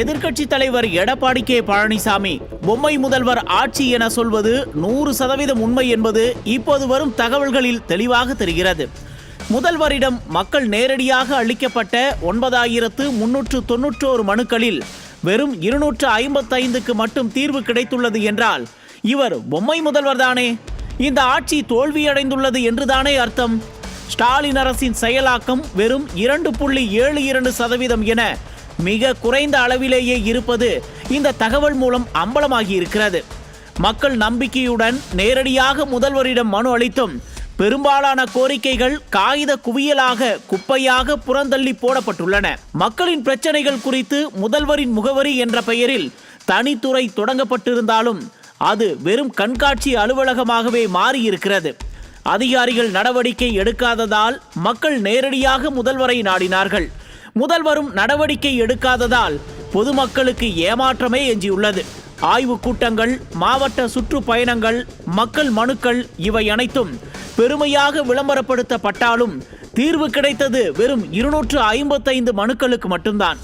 எதிர்க்கட்சி தலைவர் எடப்பாடி கே பழனிசாமி பொம்மை முதல்வர் ஆட்சி என சொல்வது 100% உண்மை என்பது இப்போது வரும் தகவல்களில் தெளிவாக தெரிகிறது. முதல்வரிடம் மக்கள் நேரடியாக அளிக்கப்பட்ட 9391 மனுக்களில் வெறும் 255க்கு மட்டும் தீர்வு கிடைத்துள்ளது என்றால் இவர் பொம்மை முதல்வர் தானே? இந்த ஆட்சி தோல்வியடைந்துள்ளது என்றுதானே அர்த்தம். ஸ்டாலின் அரசின் செயலாக்கம் வெறும் 2.72% என மிக குறைந்த அளவிலேயே இருப்பது இந்த தகவல் மூலம் அம்பலமாகி இருக்கிறது. மக்கள் நம்பிக்கையுடன் நேரடியாக முதல்வரிடம் மனு அளித்தும் பெரும்பாலான கோரிக்கைகள் காகித குவியலாக குப்பையாக புறந்தள்ளி போடப்பட்டுள்ளன. மக்களின் பிரச்சனைகள் குறித்து முதல்வரின் முகவரி என்ற பெயரில் தனித்துறை தொடங்கப்பட்டிருந்தாலும் அது வெறும் கண்காட்சி அலுவலகமாகவே மாறியிருக்கிறது. அதிகாரிகள் நடவடிக்கை எடுக்காததால் மக்கள் நேரடியாக முதல்வரை நாடினார்கள். முதல்வரும் நடவடிக்கை எடுக்காததால் பொதுமக்களுக்கு ஏமாற்றமே எஞ்சியுள்ளது. ஆய்வுக் கூட்டங்கள், மாவட்ட சுற்றுப்பயணங்கள், மக்கள் மனுக்கள் இவை அனைத்தும் பெருமையாக விளம்பரப்படுத்தப்பட்டாலும் தீர்வு கிடைத்தது வெறும் 255 மனுக்களுக்கு மட்டும்தான்.